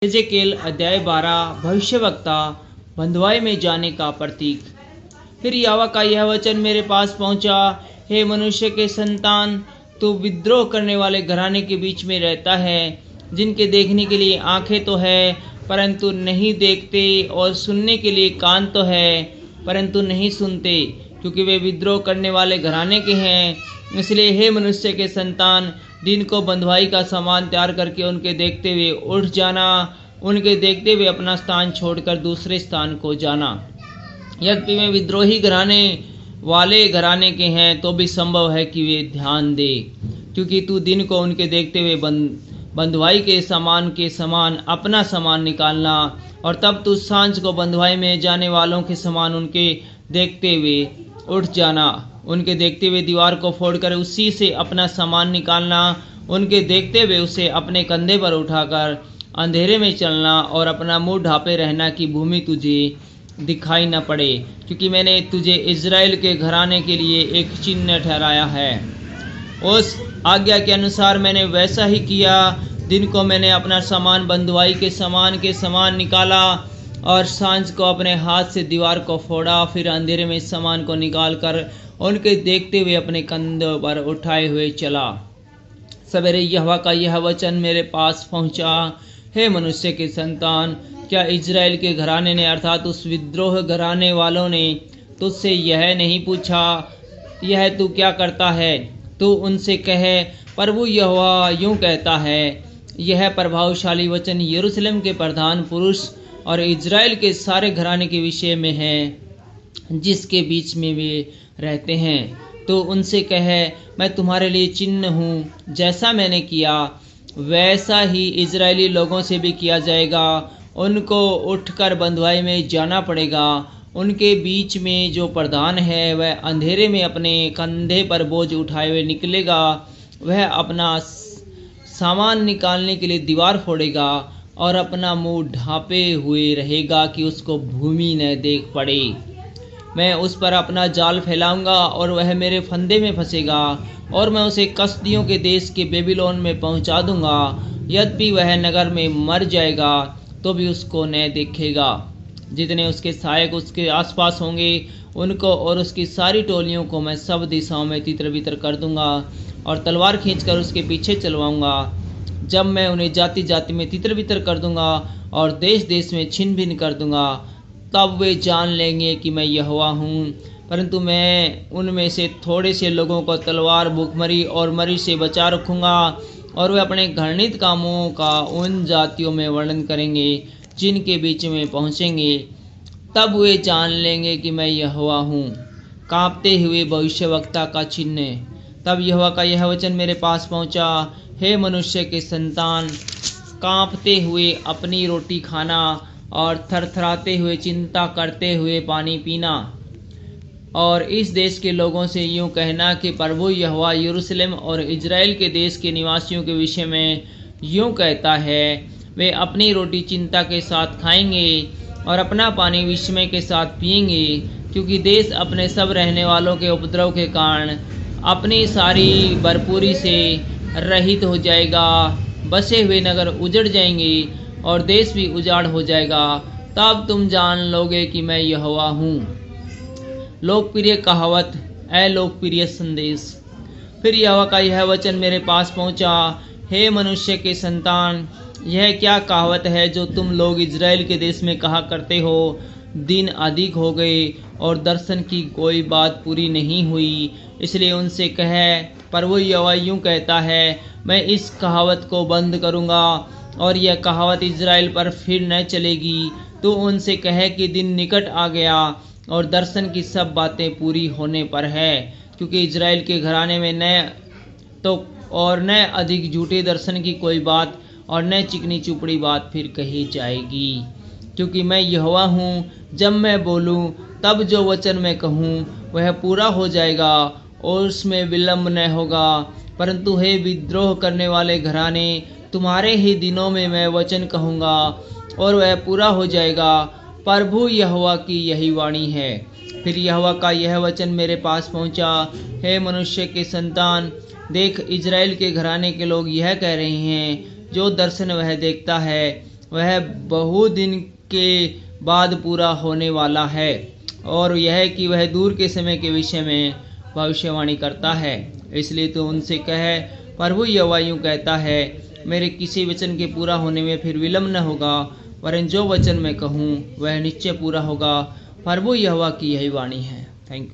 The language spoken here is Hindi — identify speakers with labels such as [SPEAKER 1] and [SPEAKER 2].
[SPEAKER 1] एजेकेल अध्याय 12 भविष्यवक्ता बंधुआई में जाने का प्रतीक। फिर यहोवा का यह वचन मेरे पास पहुंचा, हे मनुष्य के संतान, तू विद्रोह करने वाले घराने के बीच में रहता है, जिनके देखने के लिए आंखें तो है परंतु नहीं देखते, और सुनने के लिए कान तो है परंतु नहीं सुनते, क्योंकि वे विद्रोह करने वाले घराने के हैं। इसलिए हे मनुष्य के संतान, दिन को बंधुआई का सामान तैयार करके उनके देखते हुए उठ जाना, उनके देखते हुए अपना स्थान छोड़कर दूसरे स्थान को जाना। यद्यपि वे विद्रोही घराने वाले घराने के हैं तो भी संभव है कि वे ध्यान दे, क्योंकि तू दिन को उनके देखते हुए बंधुआई के समान अपना सामान निकालना, और तब तू सांझ को बंधुआई में जाने वालों के समान उनके देखते हुए उठ जाना। उनके देखते हुए दीवार को फोड़कर उसी से अपना सामान निकालना, उनके देखते हुए उसे अपने कंधे पर उठाकर अंधेरे में चलना, और अपना मुंह ढांपे रहना कि भूमि तुझे दिखाई न पड़े, क्योंकि मैंने तुझे इज़राइल के घराने के लिए एक चिन्ह ठहराया है। उस आज्ञा के अनुसार मैंने वैसा ही किया। दिन को मैंने अपना सामान बंधुआई के समान निकाला, और सांझ को अपने हाथ से दीवार को फोड़ा। फिर अंधेरे में सामान को निकालकर उनके देखते हुए अपने कंधों पर उठाए हुए चला। सवेरे यहोवा का यह वचन मेरे पास पहुंचा, हे मनुष्य के संतान, क्या इज़राइल के घराने ने अर्थात उस विद्रोह घराने वालों ने तुझसे यह नहीं पूछा, यह तू क्या करता है? तू उनसे कहे, प्रभु यहोवा यूं कहता है, यह प्रभावशाली वचन यरूशलेम के प्रधान पुरुष और इज़राइल के सारे घराने के विषय में है, जिसके बीच में वे रहते हैं। तो उनसे कहे, मैं तुम्हारे लिए चिन्ह हूँ, जैसा मैंने किया वैसा ही इजरायली लोगों से भी किया जाएगा। उनको उठकर बंधुआई में जाना पड़ेगा। उनके बीच में जो प्रधान है वह अंधेरे में अपने कंधे पर बोझ उठाए हुए निकलेगा। वह अपना सामान निकालने के लिए दीवार फोड़ेगा और अपना मुंह ढांपे हुए रहेगा कि उसको भूमि न देख पड़े। मैं उस पर अपना जाल फैलाऊंगा और वह मेरे फंदे में फंसेगा, और मैं उसे कसदियों के देश के बेबीलोन में पहुंचा दूंगा। यद्यपि वह नगर में मर जाएगा तो भी उसको न देखेगा। जितने उसके सहायक उसके आसपास होंगे उनको और उसकी सारी टोलियों को मैं सब दिशाओं में तितर बितर कर दूंगा और तलवार खींचकर उसके पीछे चलवाऊंगा। जब मैं उन्हें जाति जाति में तितर बितर कर दूंगा और देश देश में छिन्न भिन्न कर दूंगा, तब वे जान लेंगे कि मैं यहोवा हूँ। परंतु मैं उनमें से थोड़े से लोगों को तलवार, भूखमरी और मरी से बचा रखूँगा, और वे अपने घृणित कामों का उन जातियों में वर्णन करेंगे जिनके बीच में पहुँचेंगे। तब वे जान लेंगे कि मैं यहोवा हूँ। काँपते हुए भविष्यवक्ता का चिन्ह। तब यहोवा का यह वचन मेरे पास पहुँचा, हे मनुष्य के संतान, काँपते हुए अपनी रोटी खाना और थरथराते हुए चिंता करते हुए पानी पीना, और इस देश के लोगों से यूं कहना कि प्रभु यहोवा यरूशलेम और इज़राइल के देश के निवासियों के विषय में यूं कहता है, वे अपनी रोटी चिंता के साथ खाएंगे और अपना पानी विस्मय के साथ पिएंगे, क्योंकि देश अपने सब रहने वालों के उपद्रव के कारण अपनी सारी भरपूरी से रहित हो जाएगा। बसे हुए नगर उजड़ जाएंगे और देश भी उजाड़ हो जाएगा। तब तुम जान लोगे कि मैं यहोवा हूँ। लोकप्रिय कहावत, अलोकप्रिय संदेश। फिर यहोवा का यह वचन मेरे पास पहुँचा, हे मनुष्य के संतान, यह क्या कहावत है जो तुम लोग इज़राइल के देश में कहा करते हो, दिन अधिक हो गए और दर्शन की कोई बात पूरी नहीं हुई। इसलिए उनसे कहे, प्रभु यहोवा यूं कहता है, मैं इस कहावत को बंद करूँगा और यह कहावत इज़राइल पर फिर न चलेगी। तो उनसे कहे कि दिन निकट आ गया और दर्शन की सब बातें पूरी होने पर है, क्योंकि इज़राइल के घराने में न अधिक झूठे दर्शन की कोई बात और न चिकनी चुपड़ी बात फिर कही जाएगी। क्योंकि मैं यहोवा हूँ, जब मैं बोलूँ तब जो वचन मैं कहूँ वह पूरा हो जाएगा और उसमें विलंब न होगा। परंतु हे विद्रोह करने वाले घराने, तुम्हारे ही दिनों में मैं वचन कहूँगा और वह पूरा हो जाएगा। प्रभु यहोवा की यही वाणी है। फिर यहोवा का यह वचन मेरे पास पहुँचा, हे मनुष्य के संतान, देख इज़राइल के घराने के लोग यह कह रहे हैं, जो दर्शन वह देखता है वह बहु दिन के बाद पूरा होने वाला है, और यह कि वह दूर के समय के विषय में भविष्यवाणी करता है। इसलिए तो उनसे कहे, प्रभु यहोवा यूं कहता है, मेरे किसी वचन के पूरा होने में फिर विलम्ब न होगा, वरन जो वचन मैं कहूँ वह निश्चय पूरा होगा। प्रभु यहोवा की यही वाणी है। Thank you.